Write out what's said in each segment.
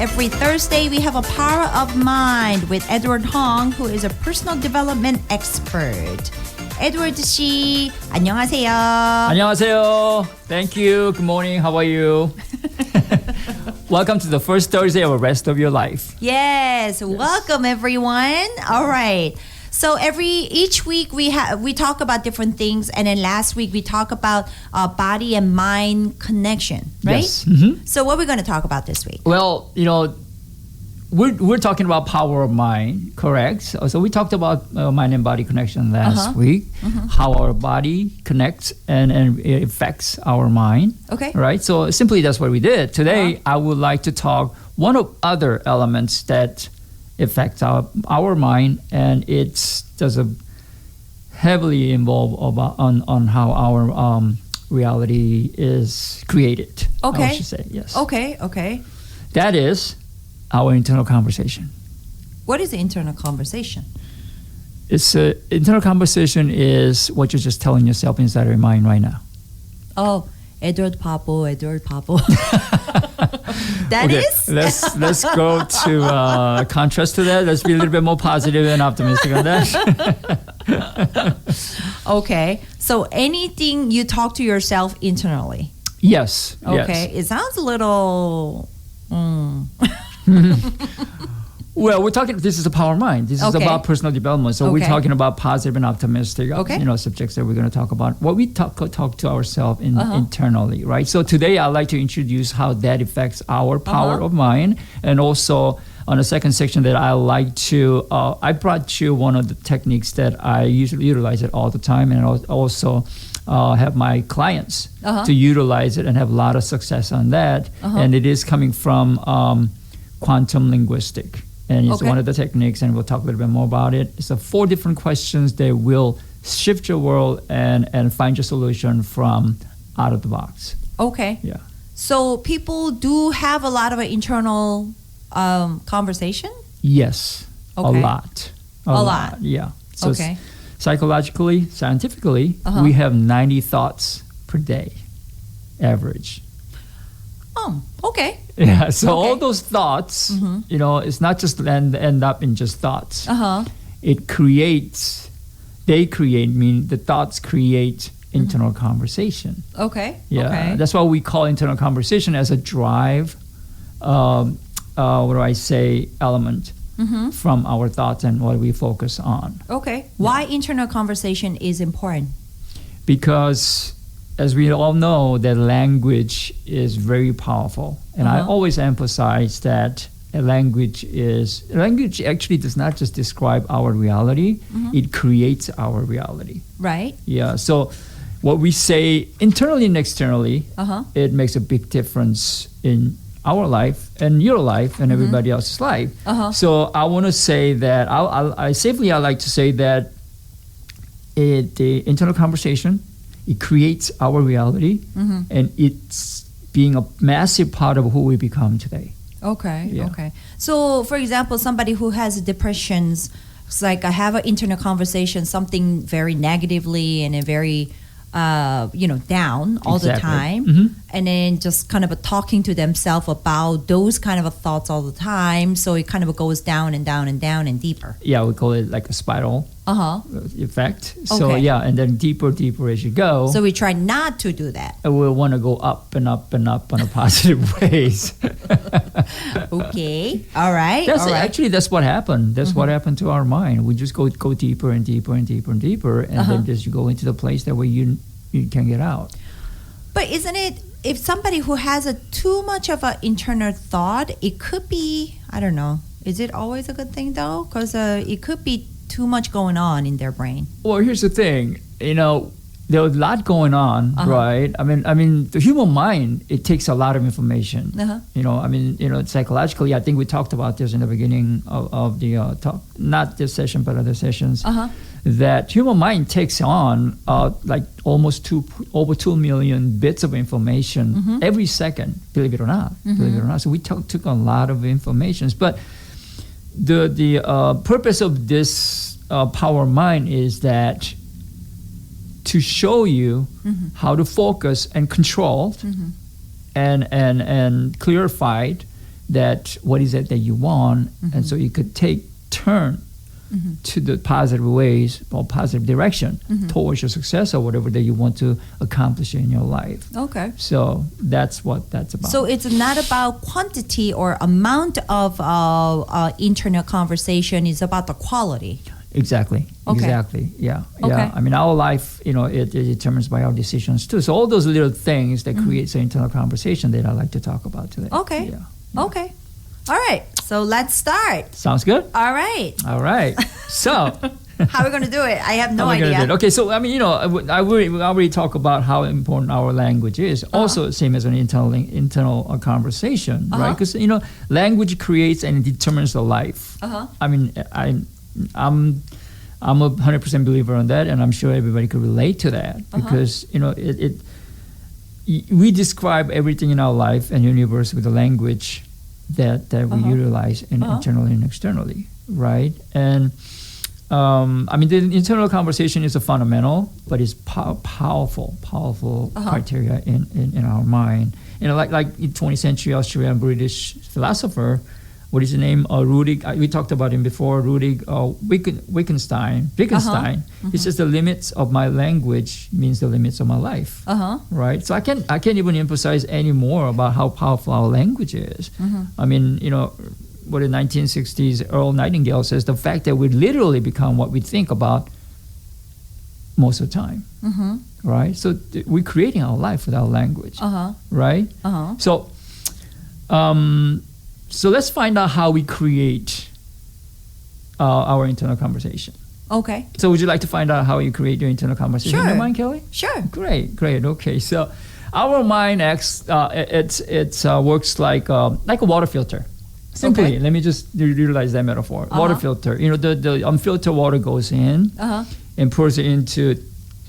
Every Thursday, we have a Power of Mind with Edward Hong, who is a personal development expert. Edward 씨, 안녕하세요. 안녕하세요. Thank you. Good morning. How are you? Welcome to the first Thursday of the rest of your life. Yes. Welcome everyone. All right. So each week we talk about different things, and then last week we talk about body and mind connection, right? Yes. Mm-hmm. So what are we going to talk about this week? Well, we're talking about power of mind, correct? So we talked about mind and body connection last week, how our body connects and it affects our mind. Okay. Right? So simply that's what we did. Today, I would like to talk one of other elements that affect our mind, and it's does a heavily involved on how our reality is created. Okay. I should say, yes. Okay. That is our internal conversation. What is the internal conversation? Internal conversation is what you're just telling yourself inside your mind right now. Oh, Edward Papo. That is? Let's go to contrast to that. Let's be a little bit more positive and optimistic on that. Okay. So anything you talk to yourself internally? Yes. Okay. Yes. It sounds a little... Well, we're talking. This is a power mind. This is about personal development. So we're talking about positive and optimistic, subjects that we're going to talk about. What we talk to ourselves internally, right? So today, I'd like to introduce how that affects our power of mind, and also on the second section that I like to. I brought you one of the techniques that I usually utilize it all the time, and also have my clients to utilize it and have a lot of success on that. And it is coming from quantum linguistic. And it's one of the techniques, and we'll talk a little bit more about it. It's 4 different questions that will shift your world and find your solution from out of the box. Okay. Yeah. So people do have a lot of internal conversation? Yes. Okay. A lot. Yeah. So psychologically, scientifically, we have 90 thoughts per day, average. Oh, okay. Yeah, so all those thoughts, it's not just end up in just thoughts. It creates, meaning the thoughts create internal conversation. Okay. Yeah, okay. That's why we call internal conversation as a drive, element from our thoughts and what we focus on. Okay. Why internal conversation is important? Because as we all know, that language is very powerful. And I always emphasize that language actually does not just describe our reality, it creates our reality. Right. Yeah, so what we say internally and externally, it makes a big difference in our life and your life and everybody else's life. So I want to say that, I like to say that the internal conversation, it creates our reality, and it's being a massive part of who we become today. Okay, okay. So, for example, somebody who has depressions, it's like I have an internal conversation, something very negatively and a very, down all the time. And then just kind of talking to themselves about those kind of thoughts all the time. So it kind of goes down and down and down and deeper. Yeah, we call it like a spiral effect. So and then deeper as you go. So we try not to do that. And we want to go up and up and up on a positive ways. Okay. All right. Actually, that's what happened. That's what happened to our mind. We just go deeper and deeper and deeper and deeper, and then just you go into the place that where you can get out. But isn't it, if somebody who has too much of an internal thought, it could be, I don't know, is it always a good thing though? Because it could be too much going on in their brain. Well, here's the thing, there's a lot going on, right? I mean, the human mind, it takes a lot of information. Psychologically, I think we talked about this in the beginning of the talk, not this session, but other sessions. That human mind takes on like almost over 2 million bits of information every second, believe it or not. So we took a lot of information. But the purpose of this power mind is that to show you how to focus and control and clarify that what is it that you want, and so you could turn to the positive ways or positive direction towards your success or whatever that you want to accomplish in your life. Okay. So that's what that's about. So it's not about quantity or amount of internal conversation. It's about the quality. Exactly. Okay. Exactly. Yeah. Okay. Yeah. I mean, our life, it determines by our decisions too. So all those little things that creates an internal conversation that I like to talk about today. Okay. Yeah. Okay. All right. So let's start. Sounds good. All right. All right. So how are we going to do it? I have no idea. Okay. So I mean, we already talk about how important our language is. Also, same as an internal conversation, right? Because language creates and determines the life. I mean, I'm a 100% believer on that, and I'm sure everybody could relate to that because we describe everything in our life and universe with the language that we utilize internally and externally, right? And I mean, the internal conversation is a fundamental, but it's powerful criteria in our mind. Like 20th century Australian British philosopher. What is his name? Ludwig. We talked about him before. Ludwig Wittgenstein. He says the limits of my language means the limits of my life. Right. So I can't even emphasize any more about how powerful our language is. I mean, what in 1960s Earl Nightingale says the fact that we literally become what we think about most of the time. Right. So we're creating our life with our language. Right. So let's find out how we create our internal conversation. Okay. So would you like to find out how you create your internal conversation in your mind, Kelly? Sure. Great. Okay. So our mind acts. It works like a water filter. Simply, let me just utilize that metaphor. Water filter. The unfiltered water goes in and pours it into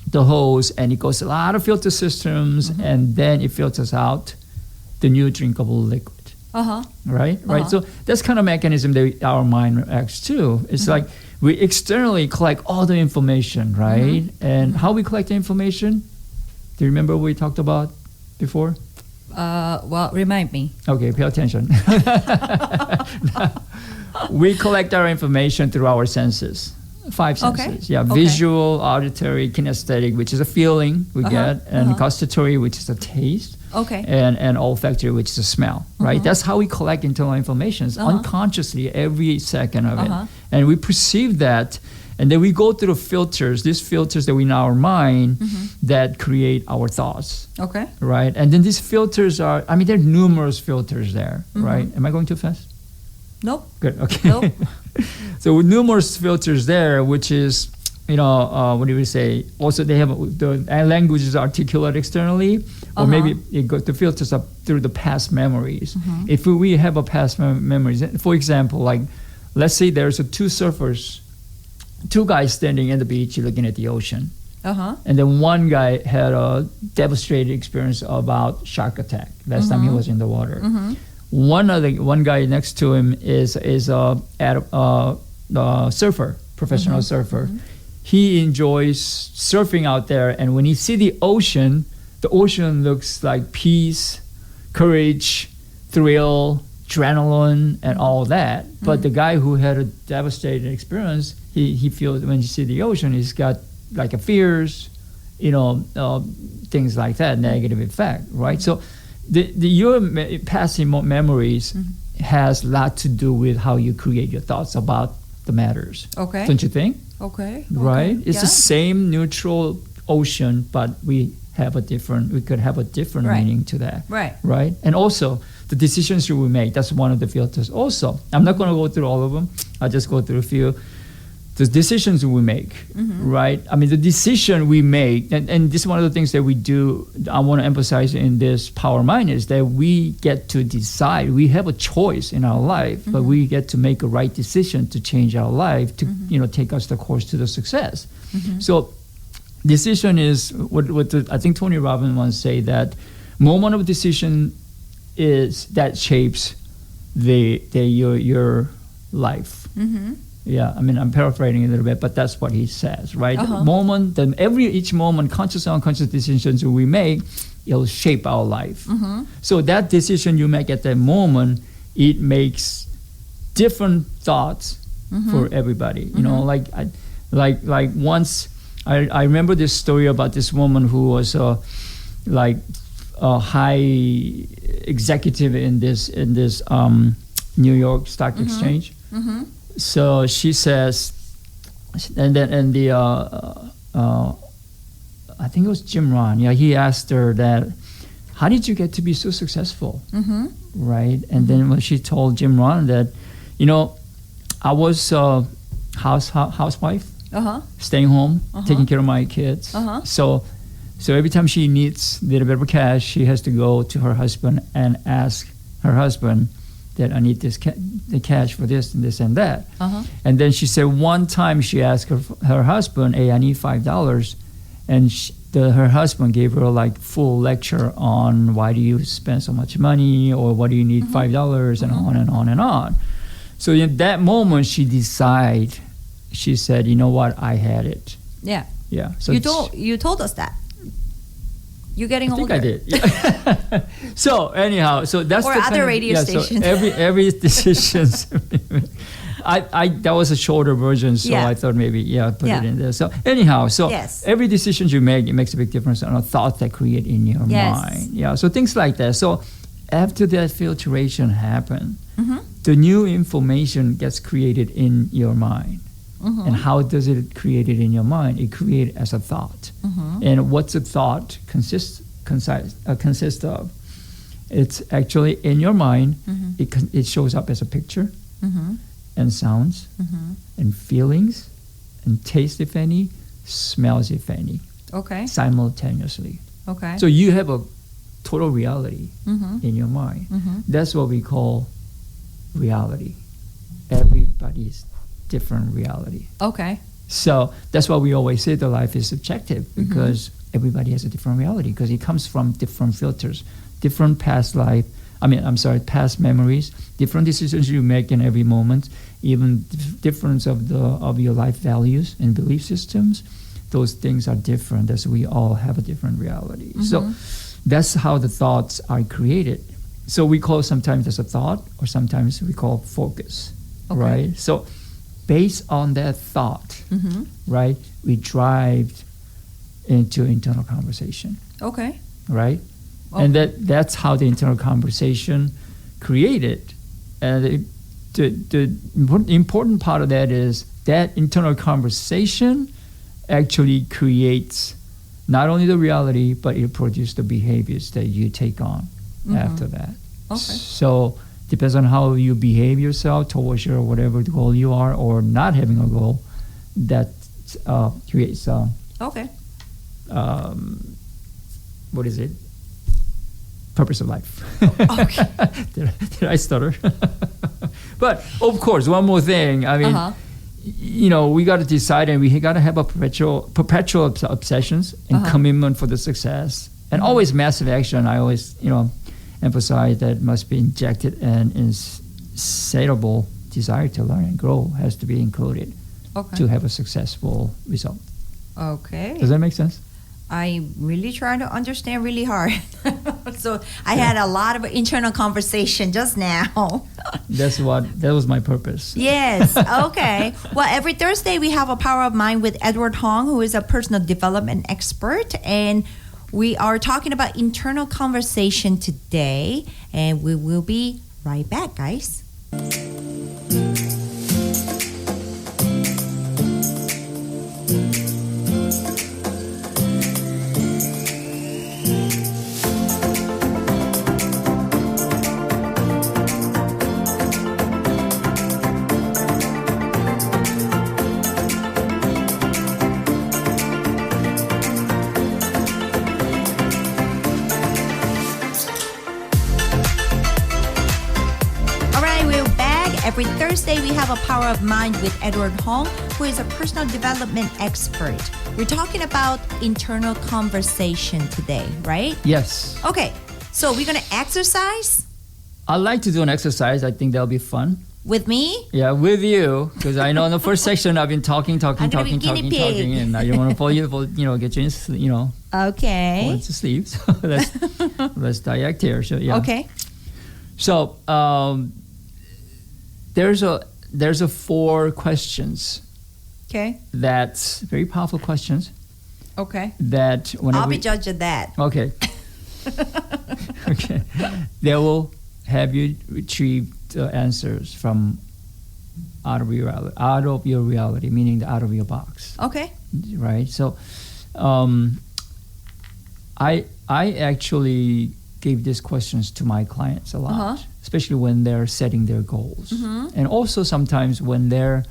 the hose, and it goes to a lot of filter systems, and then it filters out the new drinkable liquid. Right. So that's kind of mechanism that our mind acts too. It's like we externally collect all the information, right? And how we collect the information? Do you remember what we talked about before? Well, remind me. Okay, pay attention. We collect our information through our senses. 5 senses. Yeah, visual, auditory, kinesthetic, which is a feeling we get, and gustatory, which is a taste. Okay. And olfactory, which is a smell, right? That's how we collect internal information, unconsciously every second of it. And we perceive that, and then we go through filters, these filters that we in our mind that create our thoughts. Okay. Right? And then these filters there are numerous filters there, right? Am I going too fast? Nope. Good, okay. Nope. So with numerous filters there, which is, what do we say? Also, they have the language is articulate externally, or maybe the filters up through the past memories. If we have a past memories, for example, like let's say there's two guys standing at the beach looking at the ocean, and then one guy had a devastating experience about shark attack last time he was in the water. One guy next to him is a surfer, professional surfer. He enjoys surfing out there, and when he see the ocean looks like peace, courage, thrill, adrenaline, and all that. But the guy who had a devastating experience, he feels when you see the ocean, he's got like a fears, things like that, negative effect, right? So your past memories has a lot to do with how you create your thoughts about the matters. Okay. Don't you think? Okay. Right? It's the same neutral ocean, but we could have a different meaning to that. Right. Right? And also the decisions we make, that's one of the filters also. I'm not going to go through all of them. I'll just go through a few. The decisions we make, right? I mean, the decision we make, and this is one of the things that we do, I want to emphasize in this Power Mind, is that we get to decide. We have a choice in our life, but we get to make a right decision to change our life, to take us the course to the success. So decision is, I think Tony Robbins once say that moment of decision is that shapes your life. Yeah, I mean, I'm paraphrasing a little bit, but that's what he says, right? Each moment, conscious and unconscious decisions we make, it'll shape our life. So that decision you make at that moment it makes different thoughts for everybody. You know, like once I remember this story about this woman who was like a high executive in this New York Stock Exchange. So she says, and the I think it was Jim Rohn. Yeah, he asked her that, how did you get to be so successful? Right? And then when she told Jim Rohn that, you know, I was a housewife, staying home, taking care of my kids. So every time she needs a little bit of cash, she has to go to her husband and ask her husband that I need the cash for this and this and that. And then she said one time she asked her husband, hey, I need $5. And her husband gave her like full lecture on why do you spend so much money, or what do you need $5, and on and on and on. So in that moment she decided, she said, you know what, I had it. Yeah. So you told us that. You're getting older. I think I did. Yeah. So anyhow, so that's or the other radio stations. So every decisions. I that was a shorter version, so I thought maybe put it in there. So anyhow, every decision you make, it makes a big difference on a thought that create in your mind. Yeah. So things like that. So after that filtration happen, the new information gets created in your mind. And how does it create it in your mind? It created as a thought. And what's a thought consist of? It's actually in your mind. It shows up as a picture, and sounds, and feelings, and taste, if any, smells, if any. Okay. Simultaneously. Okay. So you have a total reality in your mind. That's what we call reality. Everybody's different reality. Okay. So that's why we always say that life is subjective, because everybody has a different reality, because it comes from different filters, different past memories, different decisions you make in every moment, even difference of your life values and belief systems. Those things are different, as we all have a different reality. So that's how the thoughts are created. So we call sometimes as a thought, or sometimes we call focus, right? So based on that thought, right, we drive into internal conversation. Okay. Right? And that's how the internal conversation created. And the important part of that is that internal conversation actually creates not only the reality, but it produces the behaviors that you take on after that. Okay. So depends on how you behave yourself towards your whatever goal you are, or not having a goal, that creates what is it? Purpose of life. Okay. Did I stutter? But of course, one more thing. I mean, you know, we got to decide, and we got to have a perpetual obsessions and commitment for the success, and always massive action. I always, emphasize that must be injected, and insatiable desire to learn and grow has to be included to have a successful result. Okay. Does that make sense? I'm really trying to understand really hard. So I had a lot of internal conversation just now. That was my purpose. Yes. Okay. Well, every Thursday we have a Power of Mind with Edward Hong, who is a personal development expert, and we are talking about internal conversation today, and we will be right back, guys. Every Thursday, we have a Power of Mind with Edward Hong, who is a personal development expert. We're talking about internal conversation today, right? Yes. Okay, so we're going to exercise? I'd like to do an exercise. I think that'll be fun. With me? Yeah, with you. Because I know in the first section, I've been talking, and I don't want to pull you, get you in, Okay. Fall into sleep. So let's diact here. So, yeah. Okay. So, there's a 4 questions. Okay. That's very powerful questions. Okay. That I'll be judge of that. Okay. Okay. They will have you retrieve the answers from out of your reality, meaning out of your box. Okay. Right. So, I actually gave these questions to my clients a lot, especially when they're setting their goals, and also sometimes when they're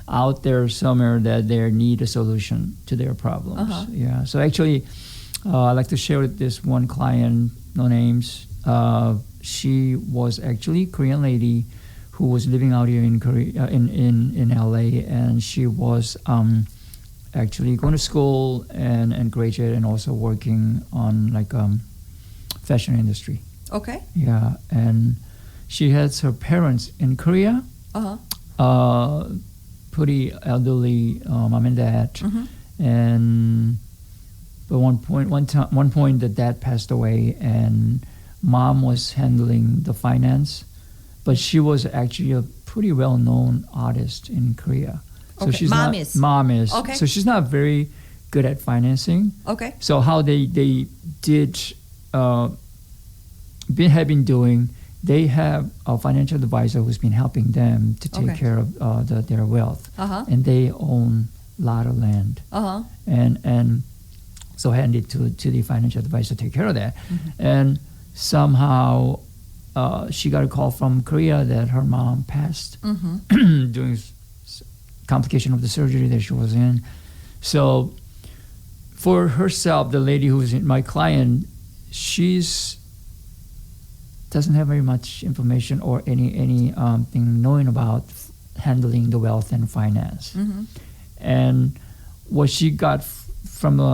out there somewhere that they need a solution to their problems. Yeah. So actually, I'd like to share with this one client, no names. She was actually a Korean lady who was living out here in Korea, in LA, and she was actually going to school and graduate, and also working on like fashion industry. Okay. Yeah, and she has her parents in Korea. Pretty elderly mom and dad, and but one point the dad passed away, and mom was handling the finance, but she was actually a pretty well-known artist in Korea. So she's mom is. Okay. So she's not very good at financing. Okay. So how they did have been doing, they have a financial advisor who's been helping them to take care of their wealth, and they own a lot of land, and so hand it to the financial advisor to take care of that, and somehow she got a call from Korea that her mom passed during complication of the surgery that she was in. So for herself, the lady who's my client, she's doesn't have very much information or any thing knowing about handling the wealth and finance. And what she got from the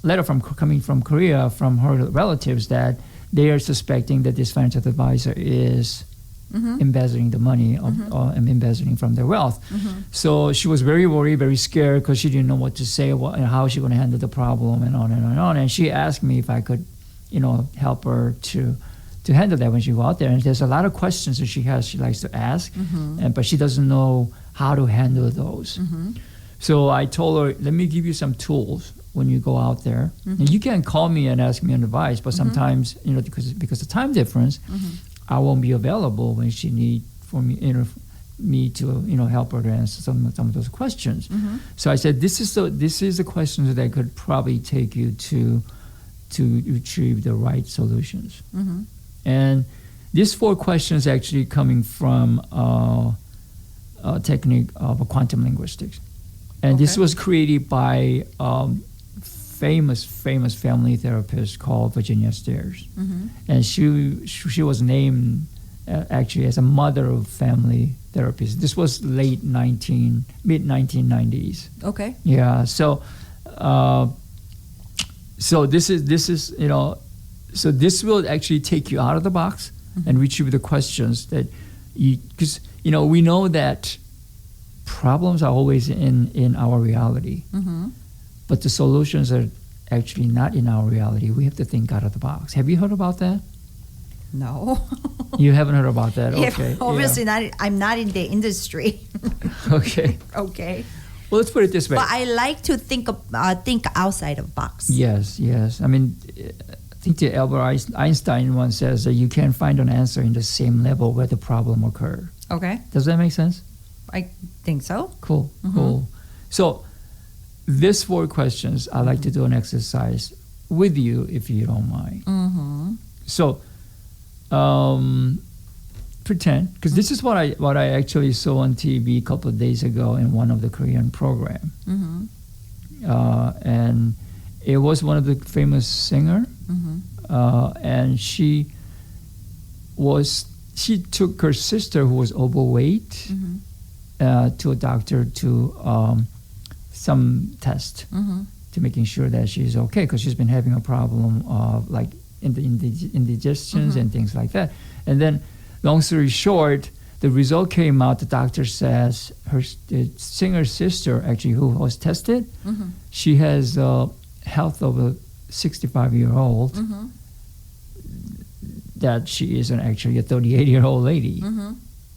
letter coming from Korea from her relatives, that they are suspecting that this financial advisor is embezzling the money and embezzling from their wealth. So she was very worried, very scared, because she didn't know what to say, and how she going to handle the problem, and on and on and on. And she asked me if I could, help her to handle that when she go out there. And there's a lot of questions that she likes to ask, but she doesn't know how to handle those. So I told her, let me give you some tools when you go out there. And you can call me and ask me advice, but sometimes, because of time difference, I won't be available when she need for me to help her to answer some of those questions. So I said, this is the questions that could probably take you to retrieve the right solutions. And these 4 questions actually coming from a technique of quantum linguistics. And this was created by famous family therapist called Virginia Stairs. And she was named actually as a mother of family therapists. This was mid 1990s. Okay. Yeah. So this is so this will actually take you out of the box and retrieve the questions that because we know that problems are always in our reality, but the solutions are actually not in our reality. We have to think out of the box. Have you heard about that? No. You haven't heard about that? Yeah, okay. Obviously not. I'm not in the industry. Okay. Okay. Well, let's put it this way. But I like to think outside of the box. Yes. I mean, I think the Albert Einstein once says that you can't find an answer in the same level where the problem occurred. Okay. Does that make sense? I think so. Cool. So these 4 questions, I'd like to do an exercise with you if you don't mind. So pretend, because this is what I actually saw on TV a couple of days ago in one of the Korean program. And it was one of the famous singer, and she took her sister who was overweight to a doctor to some test to making sure that she's okay, because she's been having a problem of like indigestions and things like that. And then, long story short, the result came out. The doctor says the singer's sister, actually, who was tested, she has health of a 65-year-old. That she isn't actually a 38-year-old lady.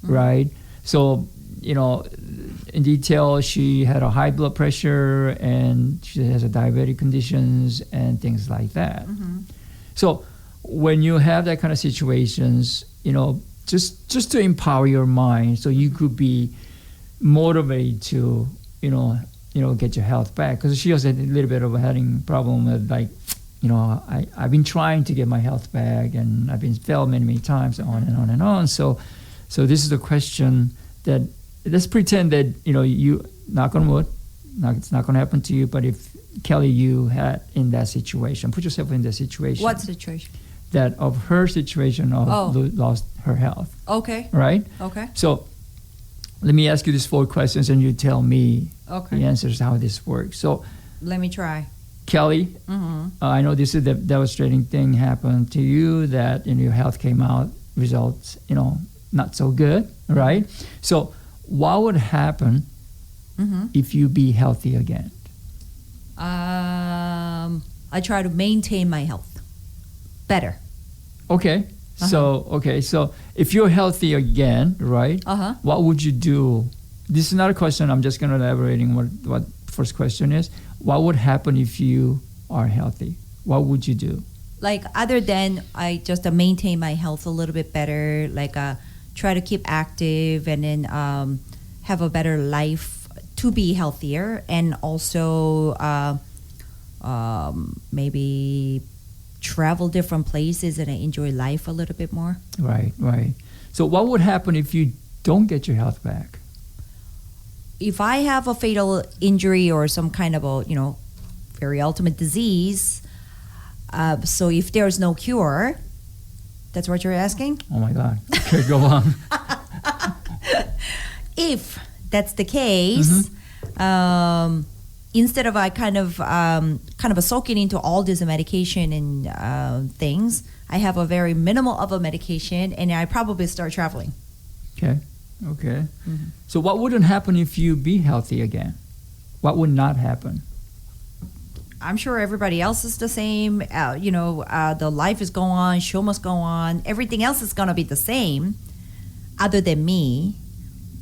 right? So, in detail, she had a high blood pressure and she has a diabetic conditions and things like that. So when you have that kind of situations, just to empower your mind so you could be motivated to, get your health back. Because she was a little bit of having problem with I've been trying to get my health back and I've been failed many times and on and on and on. So this is the question that, let's pretend that, you, knock on wood, it's not going to happen to you, but if Kelly, you had in that situation, put yourself in that situation. What situation? That of her situation of lost her health. Okay. Right? Okay. So let me ask you these 4 questions and you tell me the answers, how this works. So let me try. Kelly, I know this is the devastating thing happened to you that your health came out, results, not so good, right? So what would happen if you be healthy again? I try to maintain my health better. Okay. So if you're healthy again, right? What would you do? This is not a question. I'm just going to elaborating what first question is. What would happen if you are healthy? What would you do? Like other than I just maintain my health a little bit better, like try to keep active and then have a better life to be healthier, and also maybe travel different places and I enjoy life a little bit more. Right. So what would happen if you don't get your health back? If I have a fatal injury or some kind of a, very ultimate disease, so if there's no cure, that's what you're asking? Oh my God. Okay, go on. If that's the case, instead of I kind of soaking into all this medication and things, I have a very minimal of a medication and I probably start traveling. Okay. So what wouldn't happen if you be healthy again? What would not happen? I'm sure everybody else is the same. The life is going on, show must go on. Everything else is going to be the same other than me.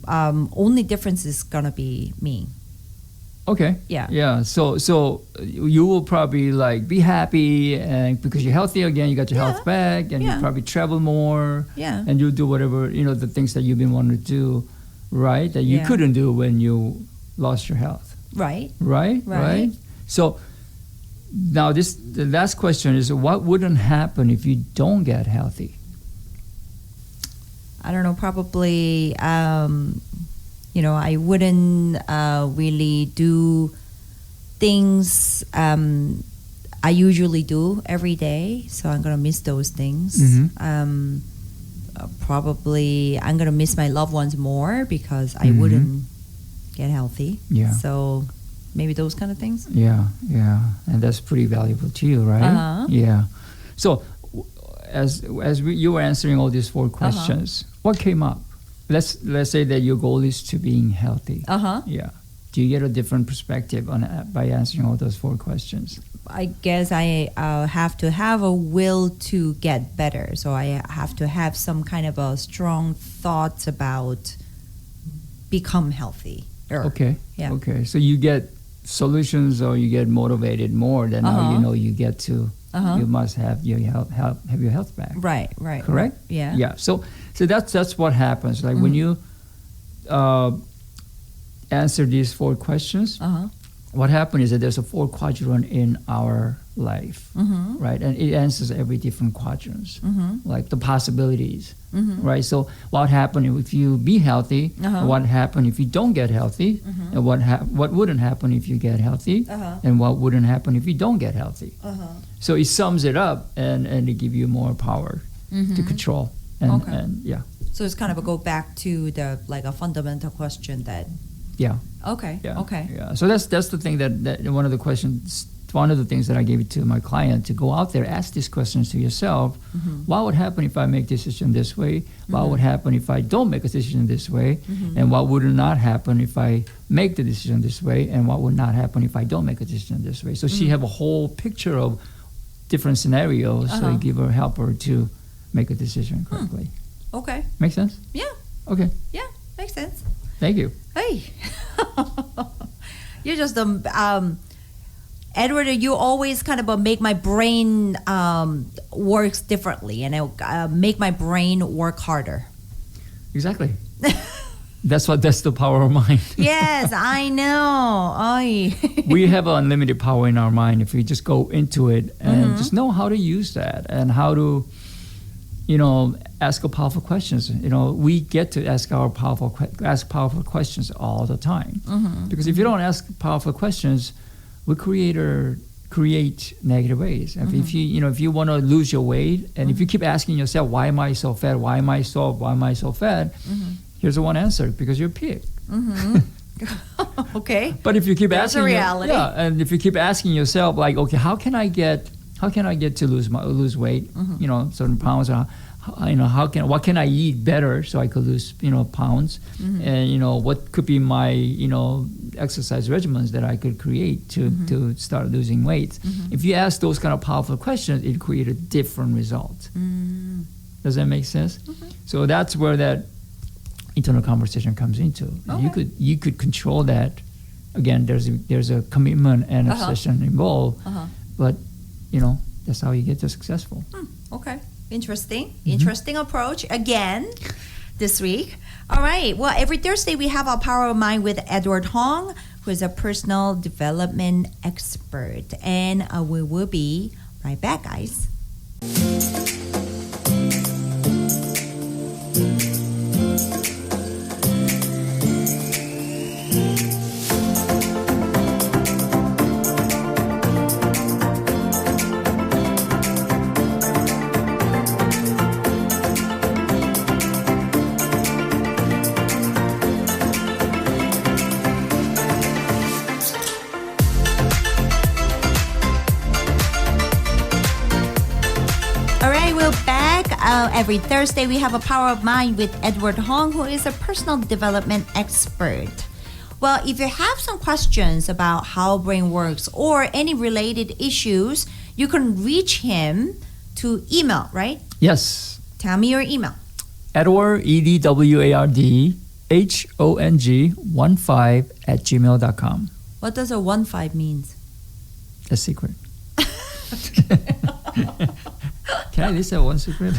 Only difference is going to be me. Okay. Yeah. So you will probably be happy, and because you're healthy again, you got your health back, and you probably travel more. Yeah. And you'll do whatever, the things that you've been wanting to do, right? That you couldn't do when you lost your health. Right. So now the last question is, what wouldn't happen if you don't get healthy? I don't know, probably I wouldn't really do things I usually do every day, so I'm going to miss those things. Probably I'm going to miss my loved ones more because I wouldn't get healthy. So maybe those kind of things. Yeah. And that's pretty valuable to you, right? Yeah. So as you were answering all these 4 questions, what came up? Let's say that your goal is to being healthy. Yeah. Do you get a different perspective on by answering all those 4 questions? I guess I have to have a will to get better. So I have to have some kind of a strong thoughts about become healthy. Okay. So you get solutions, or you get motivated more. Then now you get to. You must have your health back. Right. Correct. Yeah. Yeah. So that's what happens. Like when you answer these 4 questions, what happens is that there's a 4 quadrant in our life, right? And it answers every different quadrants, like the possibilities, right? So what happened if you be healthy? What happened if you don't get healthy? And what wouldn't happen if you get healthy? And what wouldn't happen if you don't get healthy? So it sums it up and it gives you more power to control. And yeah. So it's kind of a go back to the a fundamental question that. Yeah. Okay. Yeah. Okay. Yeah. So that's the thing that one of the questions. One of the things that I gave it to my client to go out there, ask these questions to yourself. What would happen if I make a decision this way? What would happen if I don't make a decision this way? And what would not happen if I make the decision this way? And what would not happen if I don't make a decision this way? So she have a whole picture of different scenarios. So you help her to make a decision correctly. Okay. Make sense? Yeah. Okay. Yeah, makes sense. Thank you. Hey. You're just Edward, you always kind of make my brain works differently, and make my brain work harder. Exactly. That's the power of mind. Yes, I know. We have unlimited power in our mind if we just go into it and just know how to use that and how to, ask powerful questions. We get to ask powerful questions all the time. Because if you don't ask powerful questions, we create negative ways. If you want to lose your weight, and if you keep asking yourself, why am I so fat? Why am I so fat? Here's the one answer: because you're a pig. Okay. But if you keep asking, a reality. And if you keep asking yourself, like, okay, how can I get to lose weight? Certain pounds. What can I eat better so I could lose pounds? And what could be my exercise regimens that I could create to start losing weight? If you ask those kind of powerful questions, it creates a different result. Does that make sense? So that's where that internal conversation comes into. Okay. You could control that. Again, there's a commitment and obsession involved, but that's how you get to successful. Okay. Interesting approach again this week. All right. Well, every Thursday we have our Power of Mind with Edward Hong, who is a personal development expert. And we will be right back, guys. Every Thursday, we have a Power of Mind with Edward Hong, who is a personal development expert. Well, if you have some questions about how brain works or any related issues, you can reach him to email, right? Yes. Tell me your email. Edward, EDWARD, HONG15 @gmail.com. What does a 15 means? A secret. Can I list that one secret?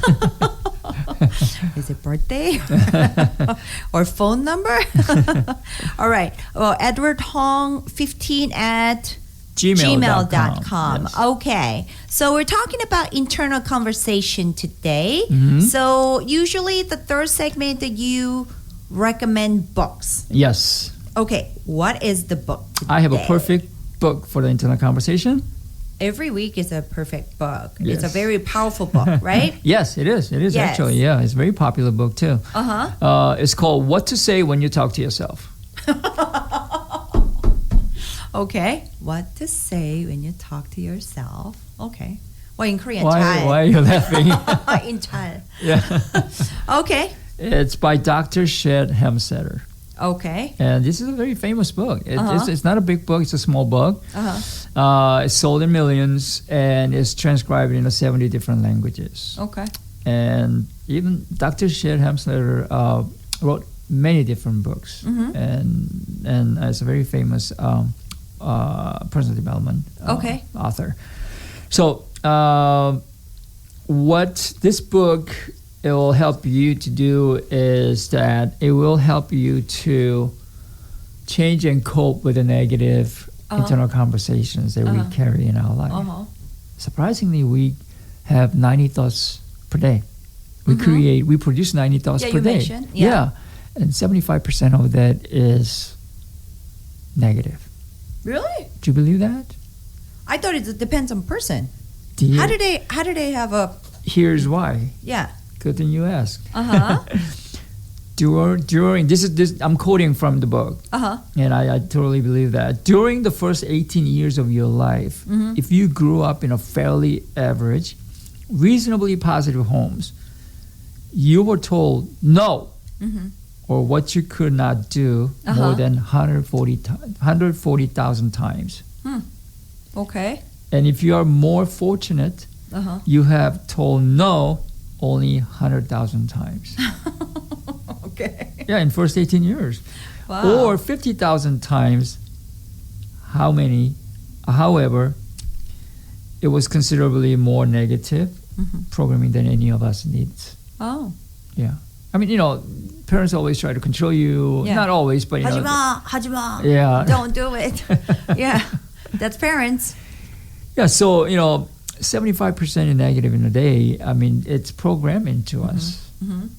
Is it birthday? Or phone number? All right. Well, Edward Hong 15 at gmail.com. Yes. Okay. So we're talking about internal conversation today. So usually the third segment that you recommend books. Yes. Okay. What is the book today? I have a perfect book for the internal conversation. Every week is a perfect book. Yes. It's a very powerful book, right? Yes, it is. It is actually. Yeah, it's a very popular book too. It's called What to Say When You Talk to Yourself. Okay. What to say when you talk to yourself. Okay. Well, in Korean, why are you laughing? In Thai. Yeah. Okay. It's by Dr. Shad Helmstetter. Okay. And this is a very famous book. It's not a big book. It's a small book. It's sold in millions, and it's transcribed in 70 different languages. Okay. And even Dr. Shad Helmstetter wrote many different books, and is a very famous personal development author. So what this book it will help you to do is that it will help you to change and cope with the negative internal conversations that we carry in our life. Surprisingly, we have 90 thoughts per day. We produce 90 thoughts per day. Mentioned. Yeah. And 75% of that is negative. Really? Do you believe that? I thought it depends on person. How do they have a... Here's why. Yeah. Good thing you asked. During this, I'm quoting from the book, and I totally believe that. During the first 18 years of your life, if you grew up in a fairly average, reasonably positive homes, you were told no, or what you could not do more than 140,000 times. Okay. And if you are more fortunate, you have told no only 100,000 times. Okay. Yeah, in first 18 years. Wow. Or 50,000 times how many, however, it was considerably more negative programming than any of us needs. Oh. Yeah. I mean, parents always try to control you. Yeah. Not always, but Hajima. Yeah. Don't do it. Yeah. That's parents. Yeah, so, 75% in negative in a day, I mean, it's programmed into us,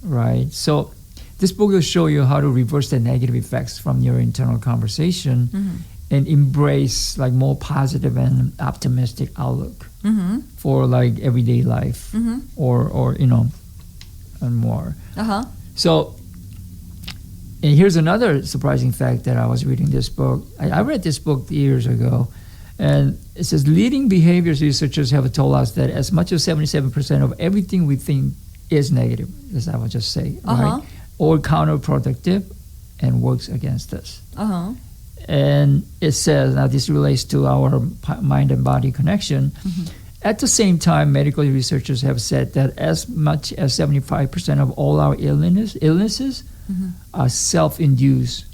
right? So this book will show you how to reverse the negative effects from your internal conversation and embrace like more positive and optimistic outlook for like everyday life or and more. So, and here's another surprising fact that I was reading this book. I read this book years ago, and it says leading behaviors researchers have told us that as much as 77% of everything we think is negative, as I would just say, right, or counterproductive and works against us. And it says, now this relates to our mind and body connection. At the same time, medical researchers have said that as much as 75% of all our illnesses are self-induced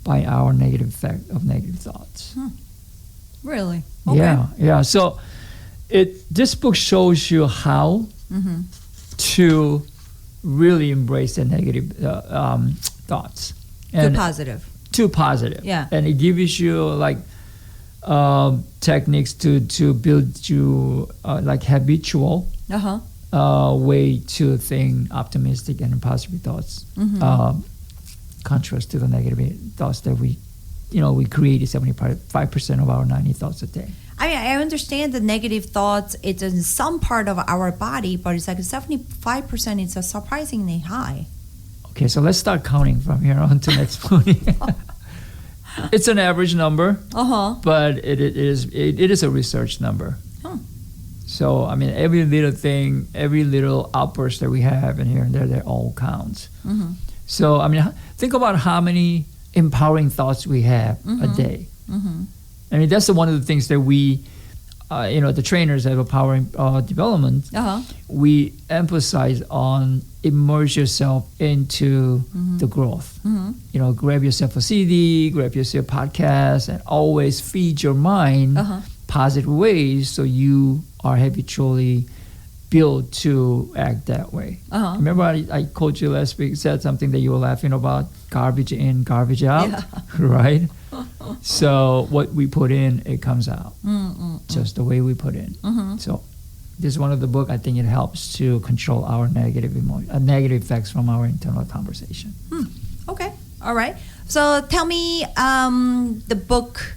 by our negative effect of negative thoughts. Really? Okay. Yeah. So this book shows you how to really embrace the negative thoughts. And too positive. Yeah. And it gives you like techniques to build you like habitual way to think optimistic and positive thoughts. Contrast to the negative thoughts that we created 75% of our 90 thoughts a day. I mean, I understand the negative thoughts, it's in some part of our body, but it's like 75% is surprisingly high. Okay, so let's start counting from here on to next morning. It's an average number, but it is a research number. So, I mean, every little thing, every little outburst that we have in here and there, that all counts. So, I mean, think about how many empowering thoughts we have a day. I mean, that's one of the things that we, the trainers have a power development. We emphasize on immerse yourself into the growth. Grab yourself a CD, grab yourself a podcast, and always feed your mind positive ways so you are habitually built to act that way. Remember I quoted you last week, said something that you were laughing about, garbage in, garbage out, right? So what we put in, it comes out. Just the way we put in. So this is one of the book, I think it helps to control our negative effects from our internal conversation. Okay. All right. So tell me the book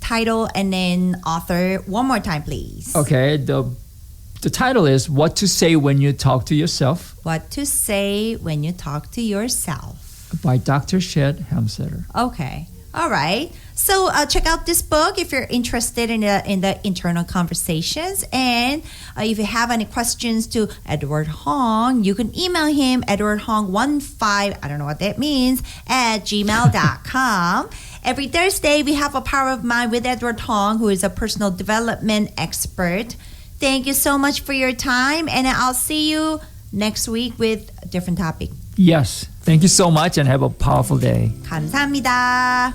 title and then author one more time, please. Okay. The title is What to Say When You Talk to Yourself. What to Say When You Talk to Yourself. By Dr. Shad Helmstetter. Okay. All right. So check out this book if you're interested in the internal conversations. And if you have any questions to Edward Hong, you can email him, edwardhong15, I don't know what that means, at gmail.com. Every Thursday, we have a Power of Mind with Edward Hong, who is a personal development expert. Thank you so much for your time. And I'll see you next week with a different topic. Yes. Thank you so much and have a powerful day. 감사합니다.